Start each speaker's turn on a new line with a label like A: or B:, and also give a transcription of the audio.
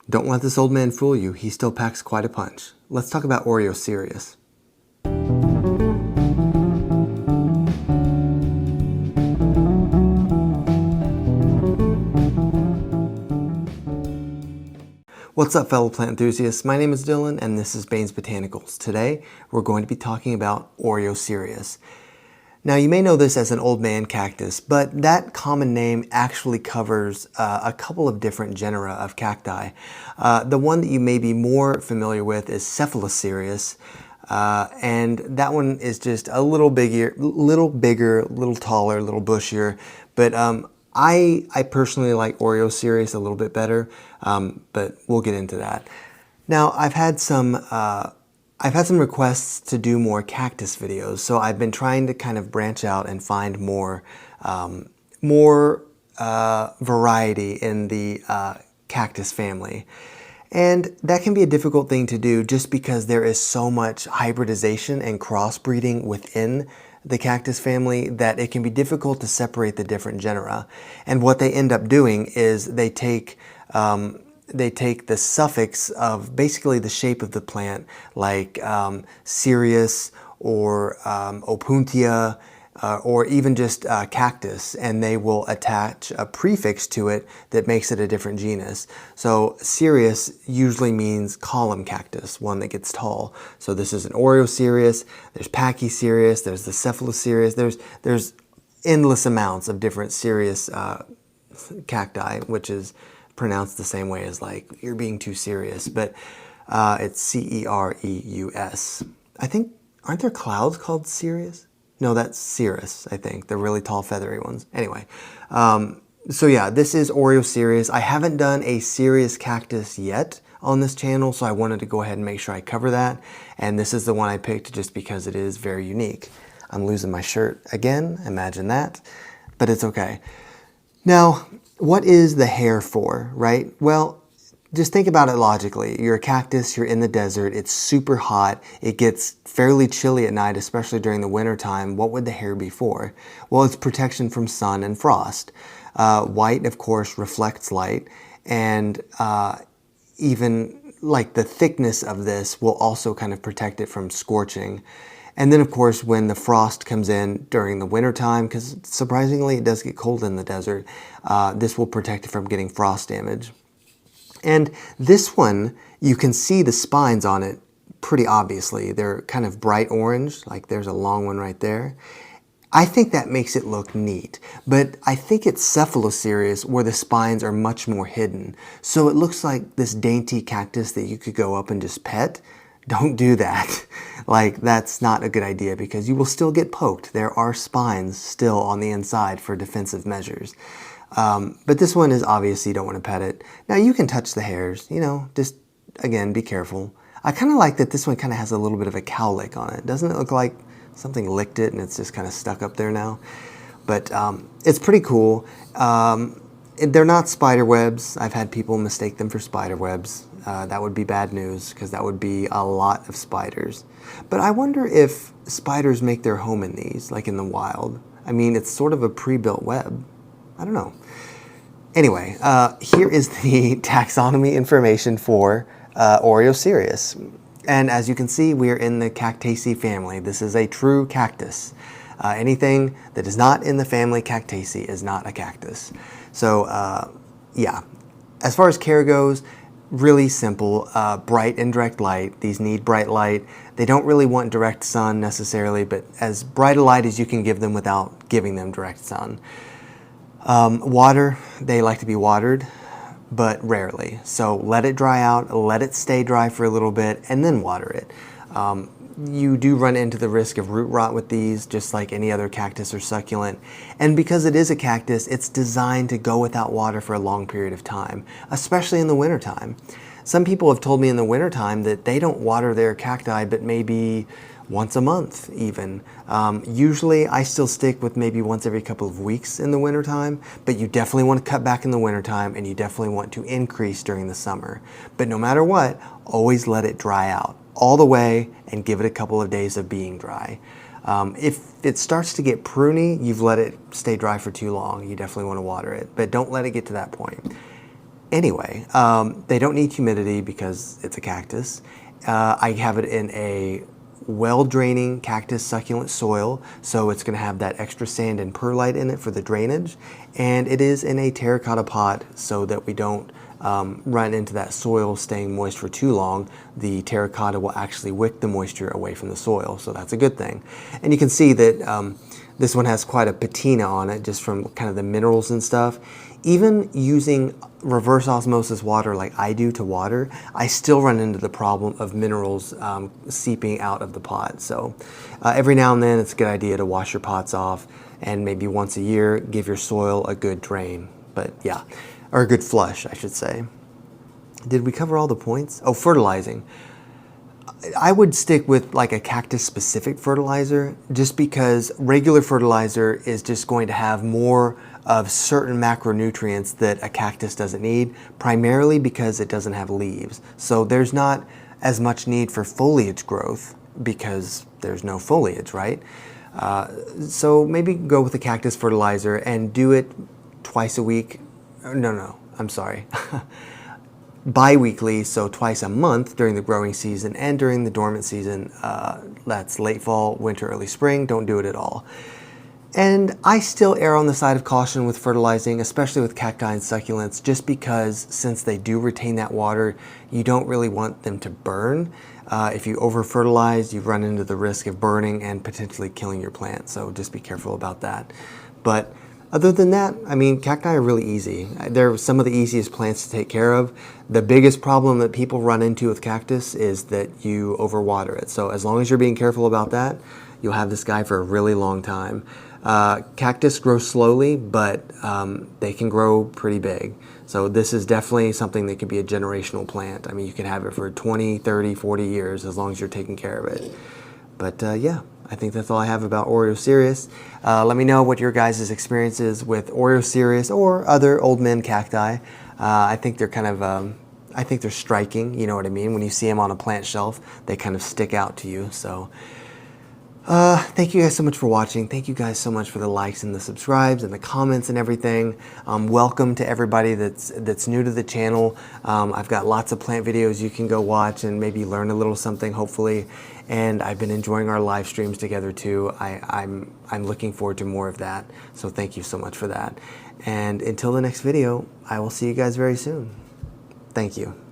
A: Don't let this old man fool you, he still packs quite a punch. Let's talk about Oreocereus. What's up, fellow plant enthusiasts? My name is Dylan and this is Bane's Botanicals. Today we're going to be talking about Oreocereus. Now you may know this as an old man cactus, but that common name actually covers a couple of different genera of cacti. The one that you may be more familiar with is Fertilizing, and that one is just a little bigger, little taller, a little bushier. But I personally like Oreocereus a little bit better, but we'll get into that. Now I've had some requests to do more cactus videos, so I've been trying to kind of branch out and find more variety in the cactus family. And that can be a difficult thing to do just because there is so much hybridization and crossbreeding within the cactus family that it can be difficult to separate the different genera. And what they end up doing is they take the suffix of basically the shape of the plant, like cereus or opuntia, or even just cactus, and they will attach a prefix to it that makes it a different genus. So cereus usually means column cactus, one that gets tall. So this is an Oreocereus, there's Pachycereus, there's the Cephalocereus, there's endless amounts of different cereus cacti, which is pronounced the same way as like you're being too serious, but it's C-E-R-E-U-S. I think, aren't there clouds called Cereus? No, that's cirrus, I think, the really tall feathery ones. Anyway, so yeah, this is Oreocereus. I haven't done a cereus cactus yet on this channel, so I wanted to go ahead and make sure I cover that. And this is the one I picked just because it is very unique. I'm losing my shirt again, imagine that, but it's okay. Now, what is the hair for, right? Well, just think about it logically. You're a cactus, you're in the desert, it's super hot, it gets fairly chilly at night, especially during the winter time. What would the hair be for? Well, it's protection from sun and frost. White, of course, reflects light, and even like the thickness of this will also kind of protect it from scorching. And then, of course, when the frost comes in during the winter time, because surprisingly it does get cold in the desert, this will protect it from getting frost damage. And this one, you can see the spines on it pretty obviously. They're kind of bright orange, like there's a long one right there. I think that makes it look neat, but I think it's Cephalocereus where the spines are much more hidden. So it looks like this dainty cactus that you could go up and just pet. Don't do that. Like, that's not a good idea because you will still get poked. There are spines still on the inside for defensive measures. But this one is obvious, you don't want to pet it. Now you can touch the hairs, you know, just again, be careful. I kind of like that this one kind of has a little bit of a cowlick on it. Doesn't it look like something licked it and it's just kind of stuck up there now? But it's pretty cool. They're not spider webs. I've had people mistake them for spider webs. That would be bad news because that would be a lot of spiders. But I wonder if spiders make their home in these, like in the wild. I mean, it's sort of a pre-built web. I don't know. Anyway, here is the taxonomy information for Oreocereus. And as you can see, we are in the Cactaceae family. This is a true cactus. Anything that is not in the family Cactaceae is not a cactus. So yeah, as far as care goes, really simple, bright and direct light. These need bright light. They don't really want direct sun necessarily, but as bright a light as you can give them without giving them direct sun. Water, they like to be watered, but rarely. So let it dry out, let it stay dry for a little bit, and then water it. You do run into the risk of root rot with these, just like any other cactus or succulent. And because it is a cactus, it's designed to go without water for a long period of time, especially in the wintertime. Some people have told me in the wintertime that they don't water their cacti, but maybe once a month even. Usually I still stick with maybe once every couple of weeks in the wintertime, but you definitely want to cut back in the wintertime and you definitely want to increase during the summer. But no matter what, always let it dry out all the way and give it a couple of days of being dry. If it starts to get pruny, you've let it stay dry for too long. You definitely want to water it, but don't let it get to that point. Anyway, they don't need humidity because it's a cactus. I have it in a well-draining cactus succulent soil, so it's going to have that extra sand and perlite in it for the drainage. And it is in a terracotta pot so that we don't run into that soil staying moist for too long. The terracotta will actually wick the moisture away from the soil, so that's a good thing. And you can see that this one has quite a patina on it just from kind of the minerals and stuff. Even using reverse osmosis water like I do to water, I still run into the problem of minerals seeping out of the pot. So every now and then it's a good idea to wash your pots off, and maybe once a year give your soil a good drain. But yeah, or a good flush, I should say. Did we cover all the points? Oh, fertilizing. I would stick with like a cactus specific fertilizer, just because regular fertilizer is just going to have more of certain macronutrients that a cactus doesn't need, primarily because it doesn't have leaves. So there's not as much need for foliage growth because there's no foliage, right? So maybe go with a cactus fertilizer and do it twice a week. No, I'm sorry. Bi-weekly, so twice a month during the growing season, and during the dormant season, that's late fall, winter, early spring, don't do it at all. And I still err on the side of caution with fertilizing, especially with cacti and succulents, just because since they do retain that water, you don't really want them to burn. If you over-fertilize, you run into the risk of burning and potentially killing your plant, so just be careful about that. But other than that, I mean, cacti are really easy. They're some of the easiest plants to take care of. The biggest problem that people run into with cactus is that you overwater it. So as long as you're being careful about that, you'll have this guy for a really long time. Cactus grows slowly, but they can grow pretty big. So this is definitely something that could be a generational plant. I mean, you can have it for 20, 30, 40 years as long as you're taking care of it. But yeah, I think that's all I have about Oreocereus. Let me know what your guys' experience is with Oreocereus or other old men cacti. I think they're kind of, I think they're striking, you know what I mean? When you see them on a plant shelf, they kind of stick out to you. So thank you guys so much for watching. Thank you guys so much for the likes and the subscribes and the comments and everything. Welcome to everybody that's new to the channel. I've got lots of plant videos you can go watch and maybe learn a little something, hopefully. And I've been enjoying our live streams together too. I'm looking forward to more of that. So thank you so much for that. And until the next video, I will see you guys very soon. Thank you.